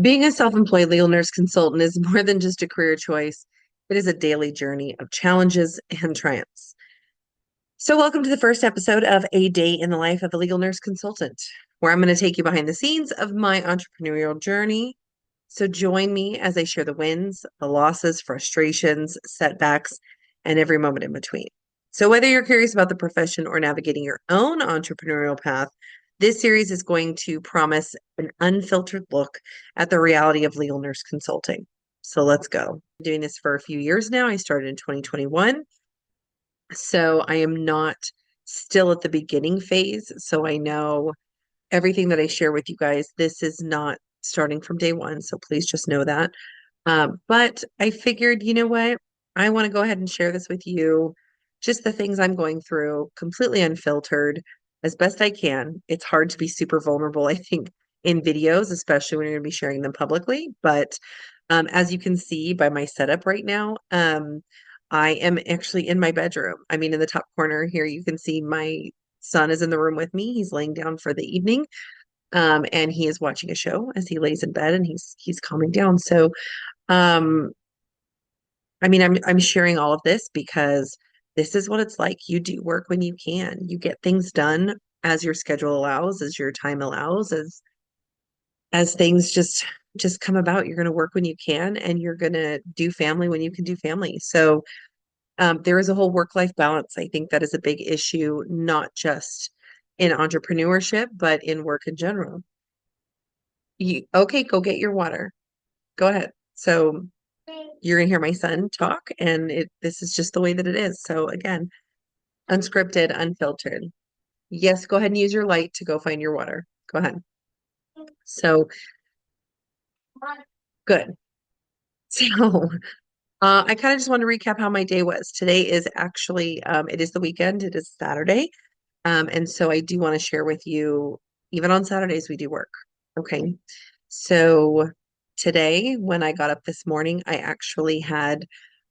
Being a self-employed legal nurse consultant is more than just a career choice. It is a daily journey of challenges and triumphs. So, welcome to the first episode of A Day in the Life of a Legal Nurse Consultant, where I'm going to take you behind the scenes of my entrepreneurial journey. So, join me as I share the wins, the losses, frustrations, setbacks, and every moment in between. So, whether you're curious about the profession or navigating your own entrepreneurial path, this series is going to promise an unfiltered look at the reality of legal nurse consulting. So, let's go. I'm doing this for a few years now. I started in 2021. So I am not still at the beginning phase. So I know everything that I share with you guys, this is not starting from day one. So please just know that. But I figured, you know what? I want to go ahead and share this with you, just the things I'm going through, completely unfiltered, as best I can. It's hard to be super vulnerable, I think, in videos, especially when you're going to be sharing them publicly. But as you can see by my setup right now, I am actually in my bedroom. I mean, in the top corner here, you can see my son is in the room with me. He's laying down for the evening. And he is watching a show as he lays in bed and he's calming down. So um, I mean, I'm sharing all of this because this is what it's like. You do work when you can. You get things done as your schedule allows, as your time allows, as things just come about. You're going to work when you can, and you're going to do family when you can do family. So there is a whole work-life balance. I think that is a big issue, not just in entrepreneurship, but in work in general. Okay, go get your water. Go ahead. So you're gonna hear my son talk, and this is just the way that it is. So again, unscripted, unfiltered. Yes, go ahead and use your light to go find your water. Go ahead. So good. So I kind of just want to recap how my day was. Today is actually it is the weekend. It is Saturday. And so I do want to share with you, even on Saturdays, we do work. Okay. So today, when I got up this morning, I actually had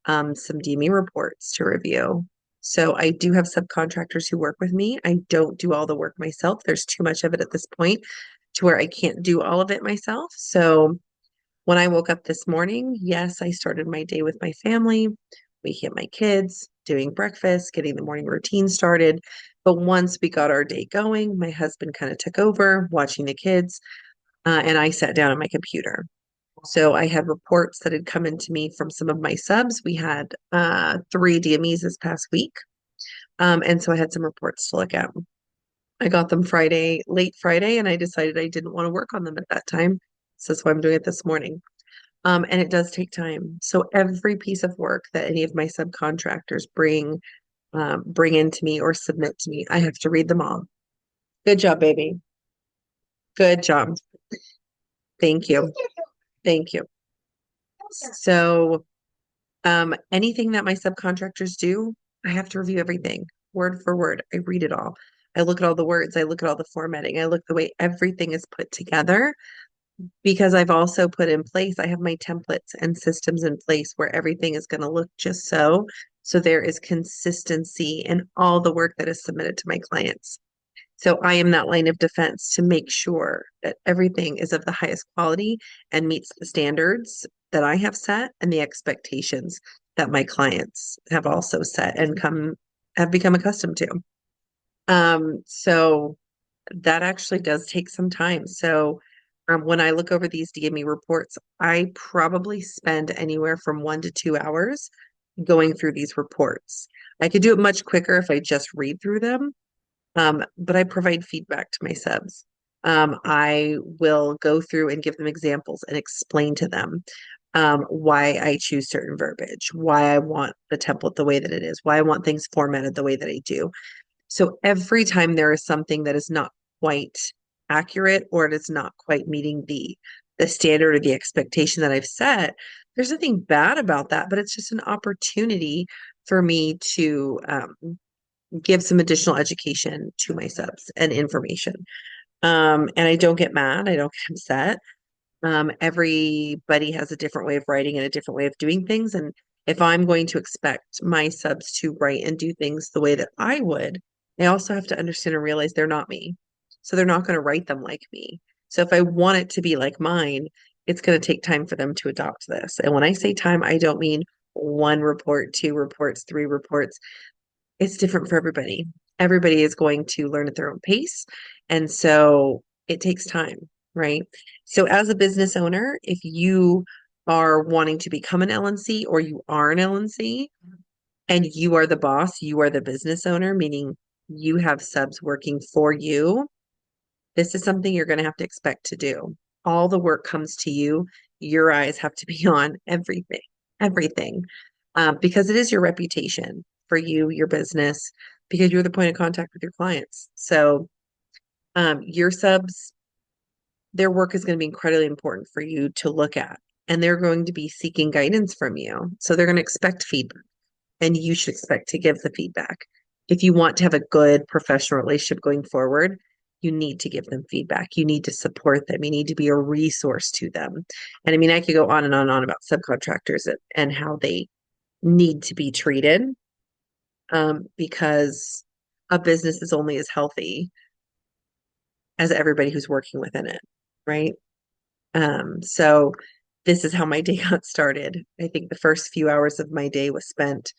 some DME reports to review. So I do have subcontractors who work with me. I don't do all the work myself. There's too much of it at this point to where I can't do all of it myself. So when I woke up this morning, yes, I started my day with my family, waking up my kids, doing breakfast, getting the morning routine started. But once we got our day going, my husband kind of took over watching the kids, and I sat down at my computer. So I had reports that had come into me from some of my subs. We had three DMEs this past week. And so I had some reports to look at. I got them Friday, late Friday, and I decided I didn't want to work on them at that time. So that's why I'm doing it this morning. And it does take time. So every piece of work that any of my subcontractors bring into me or submit to me, I have to read them all. Good job, baby. Good job. Thank you. Thank you. So anything that my subcontractors do, I have to review everything word for word. I read it all. I look at all the words. I look at all the formatting. I look the way everything is put together because I've also put in place, I have my templates and systems in place where everything is going to look just so. So there is consistency in all the work that is submitted to my clients. So I am that line of defense to make sure that everything is of the highest quality and meets the standards that I have set and the expectations that my clients have also set and have become accustomed to. So that actually does take some time. So when I look over these DME reports, I probably spend anywhere from 1 to 2 hours going through these reports. I could do it much quicker if I just read through them, but I provide feedback to my subs. I will go through and give them examples and explain to them why I choose certain verbiage, why I want the template the way that it is, why I want things formatted the way that I do. So every time there is something that is not quite accurate or it is not quite meeting the standard or the expectation that I've set, there's nothing bad about that, but it's just an opportunity for me to give some additional education to my subs and information. And I don't get mad, I don't get upset. Everybody has a different way of writing and a different way of doing things. And if I'm going to expect my subs to write and do things the way that I would, I also have to understand and realize they're not me. So they're not going to write them like me. So if I want it to be like mine, it's going to take time for them to adopt this. And when I say time, I don't mean one report, two reports, three reports. It's different for everybody. Everybody is going to learn at their own pace. And so it takes time, right? So as a business owner, if you are wanting to become an LNC or you are an LNC and you are the boss, you are the business owner, meaning you have subs working for you, this is something you're going to have to expect to do. All the work comes to you. Your eyes have to be on everything, everything, because it is your reputation for you, your business, because you're the point of contact with your clients. So, your subs, their work is going to be incredibly important for you to look at, and they're going to be seeking guidance from you. So, they're going to expect feedback, and you should expect to give the feedback. If you want to have a good professional relationship going forward, you need to give them feedback. You need to support them. You need to be a resource to them. And I mean, I could go on and on and on about subcontractors and how they need to be treated, because a business is only as healthy as everybody who's working within it, right? So this is how my day got started. I think the first few hours of my day was spent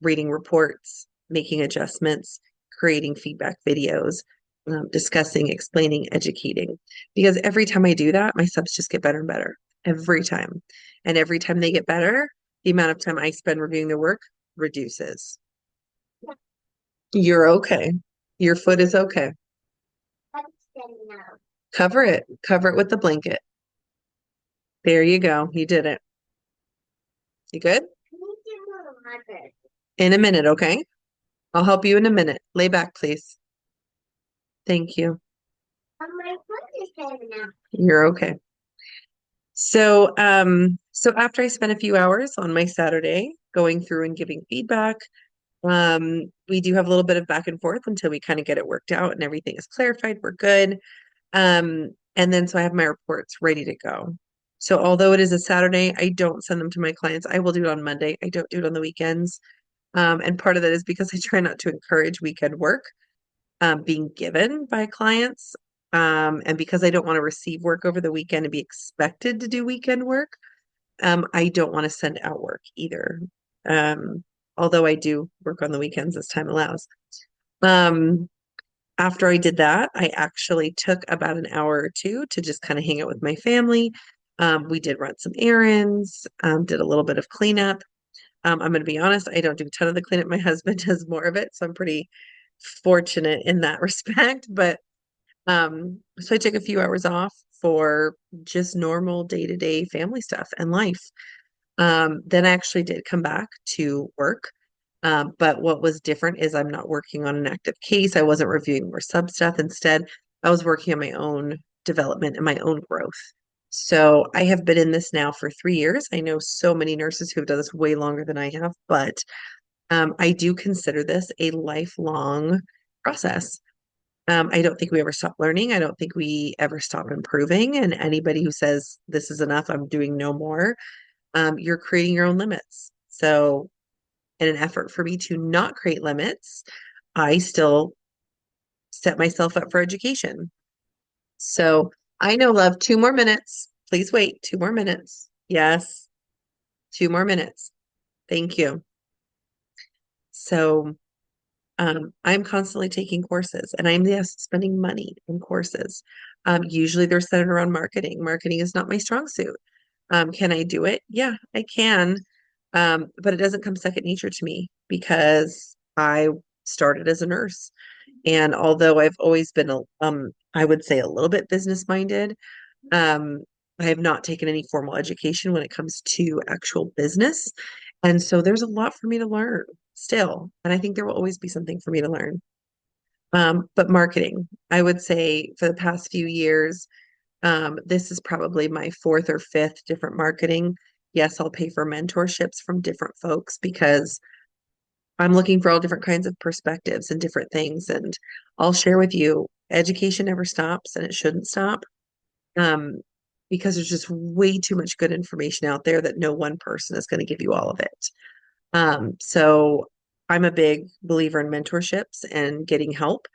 reading reports, making adjustments, creating feedback videos, discussing, explaining, educating. Because every time I do that, my subs just get better and better every time. And every time they get better, the amount of time I spend reviewing their work reduces. You're okay. Your foot is okay. Cover it with the blanket. There you go. You did it. You good? In a minute, okay? I'll help you in a minute. Lay back, please. Thank you. You're okay. So after I spent a few hours on my Saturday going through and giving feedback, we do have a little bit of back and forth until we kind of get it worked out and everything is clarified. We're good. And then so I have my reports ready to go. So although it is a Saturday, I don't send them to my clients. I will do it on Monday. I don't do it on the weekends. And part of that is because I try not to encourage weekend work being given by clients. And because I don't want to receive work over the weekend and be expected to do weekend work, I don't want to send out work either. Um, Although I do work on the weekends as time allows. Um, After I did that, I actually took about an hour or two to just kind of hang out with my family. We did run some errands, did a little bit of cleanup. I'm going to be honest, I don't do a ton of the cleanup. My husband does more of it, so I'm pretty fortunate in that respect. But so I took a few hours off for just normal day-to-day family stuff and life. Then I actually did come back to work. But what was different is I'm not working on an active case. I wasn't reviewing more sub stuff. Instead, I was working on my own development and my own growth. So I have been in this now for 3 years. I know so many nurses who have done this way longer than I have, but I do consider this a lifelong process. I don't think we ever stop learning. I don't think we ever stop improving. And anybody who says this is enough, I'm doing no more, you're creating your own limits. So in an effort for me to not create limits, I still set myself up for education. So I know, love, 2 more minutes. Please wait. 2 more minutes. Yes, 2 more minutes. Thank you. So I'm constantly taking courses and I'm, yes, spending money in courses. Usually they're centered around marketing. Marketing is not my strong suit. Can I do it? Yeah, I can. But it doesn't come second nature to me because I started as a nurse. And although I've always been I would say a little bit business minded, um, I have not taken any formal education when it comes to actual business. And so there's a lot for me to learn still. And I think there will always be something for me to learn. But marketing, I would say for the past few years, this is probably my fourth or fifth different marketing. Yes, I'll pay for mentorships from different folks because I'm looking for all different kinds of perspectives and different things. And I'll share with you, education never stops and it shouldn't stop. Um, because there's just way too much good information out there that no one person is going to give you all of it. So I'm a big believer in mentorships and getting help.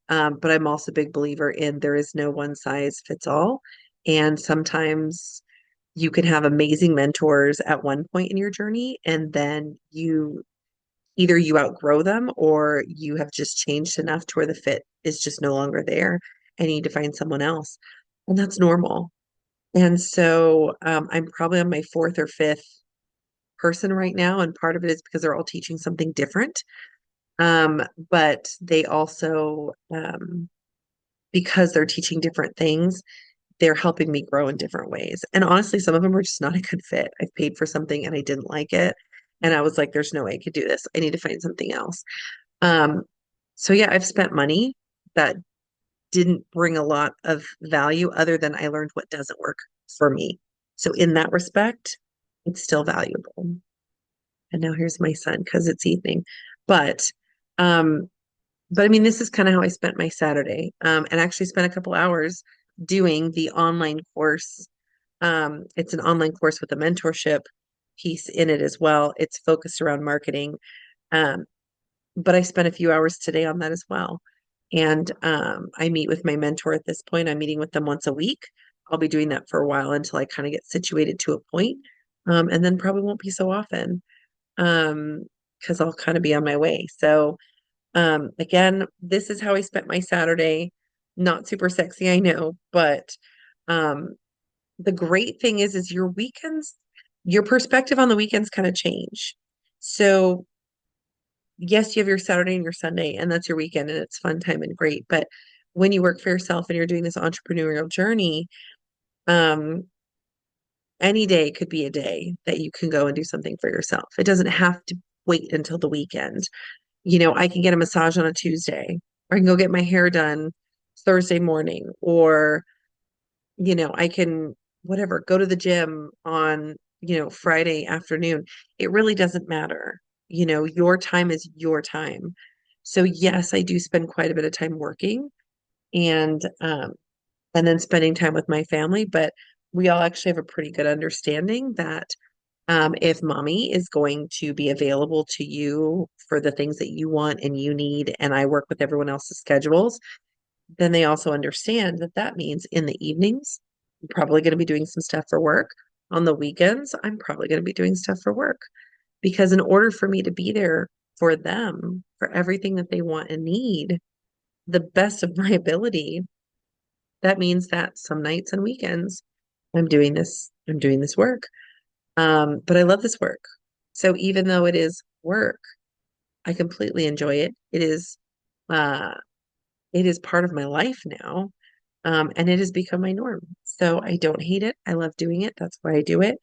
But I'm also a big believer in there is no one size fits all. And sometimes you can have amazing mentors at one point in your journey, and then either you outgrow them or you have just changed enough to where the fit is just no longer there and you need to find someone else. And that's normal. And so I'm probably on my fourth or fifth person right now. And part of it is because they're all teaching something different. But they also, because they're teaching different things, they're helping me grow in different ways. And honestly, some of them are just not a good fit. I've paid for something and I didn't like it. And I was like, there's no way I could do this. I need to find something else. Um, so yeah, I've spent money that didn't bring a lot of value other than I learned what doesn't work for me. So in that respect, it's still valuable. And now here's my son because it's evening. But um, but I mean, this is kind of how I spent my Saturday. And actually spent a couple hours doing the online course. It's an online course with a mentorship piece in it as well. It's focused around marketing. Um, but I spent a few hours today on that as well. And I meet with my mentor at this point. I'm meeting with them once a week. I'll be doing that for a while until I kind of get situated to a point. And then probably won't be so often because I'll kind of be on my way. So again, this is how I spent my Saturday. Not super sexy, I know, but um, the great thing is your weekends, your perspective on the weekends kind of change. So yes, you have your Saturday and your Sunday, and that's your weekend, and it's fun time and great. But when you work for yourself and you're doing this entrepreneurial journey, um, any day could be a day that you can go and do something for yourself. It doesn't have to wait until the weekend. I can get a massage on a Tuesday, or I can go get my hair done Thursday morning, or, I can, whatever, go to the gym on, Friday afternoon. It really doesn't matter. Your time is your time. So yes, I do spend quite a bit of time working and and then spending time with my family, but we all actually have a pretty good understanding that if mommy is going to be available to you for the things that you want and you need, and I work with everyone else's schedules, then they also understand that that means in the evenings, I'm probably going to be doing some stuff for work. On the weekends, I'm probably going to be doing stuff for work because in order for me to be there for them, for everything that they want and need, the best of my ability, that means that some nights and weekends I'm doing this work. But I love this work. So even though it is work, I completely enjoy it. Uh, it is part of my life now. And it has become my norm. So I don't hate it. I love doing it. That's why I do it.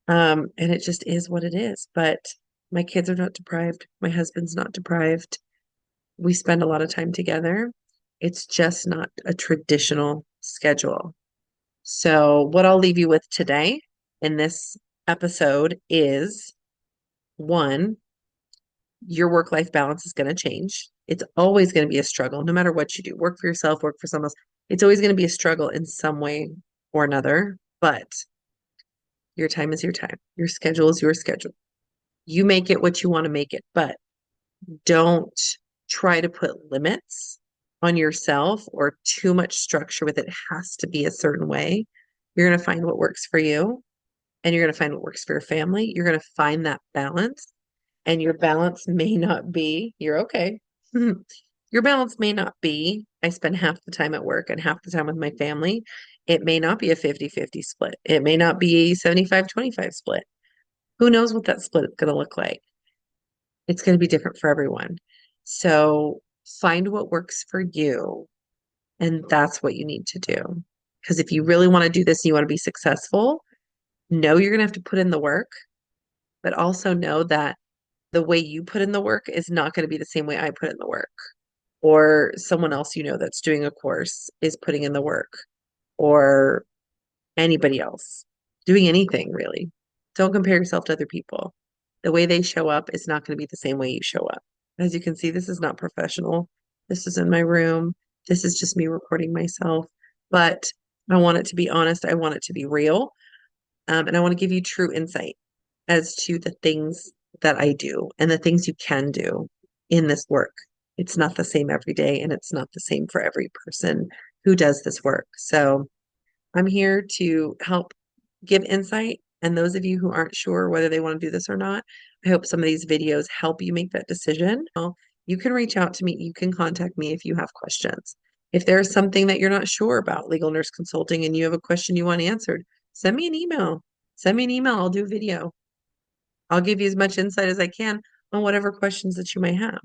And it just is what it is. But my kids are not deprived. My husband's not deprived. We spend a lot of time together. It's just not a traditional schedule. So what I'll leave you with today in this episode is one, your work-life balance is going to change. It's always going to be a struggle, no matter what you do. Work for yourself, work for someone else. It's always going to be a struggle in some way or another, but your time is your time. Your schedule is your schedule. You make it what you want to make it, but don't try to put limits on yourself or too much structure with it. It has to be a certain way. You're going to find what works for you and you're going to find what works for your family. You're going to find that balance and your balance may not be, you're okay. Your balance may not be, I spend half the time at work and half the time with my family. It may not be a 50-50 split. It may not be a 75-25 split. Who knows what that split is going to look like? It's going to be different for everyone. So find what works for you, and that's what you need to do. Because if you really want to do this and you want to be successful, know you're going to have to put in the work, but also know that the way you put in the work is not going to be the same way I put in the work, or someone else that's doing a course is putting in the work, or anybody else doing anything really. Don't compare yourself to other people. The way they show up is not going to be the same way you show up. As you can see, this is not professional. This is in my room. This is just me recording myself, but I want it to be honest. I want it to be real. And I want to give you true insight as to the things that I do and the things you can do in this work. It's not the same every day, and it's not the same for every person who does this work. So I'm here to help give insight. And those of you who aren't sure whether they want to do this or not, I hope some of these videos help you make that decision. You can reach out to me. You can contact me if you have questions. If there's something that you're not sure about legal nurse consulting and you have a question you want answered, send me an email. Send me an email. I'll do a video. I'll give you as much insight as I can on whatever questions that you may have.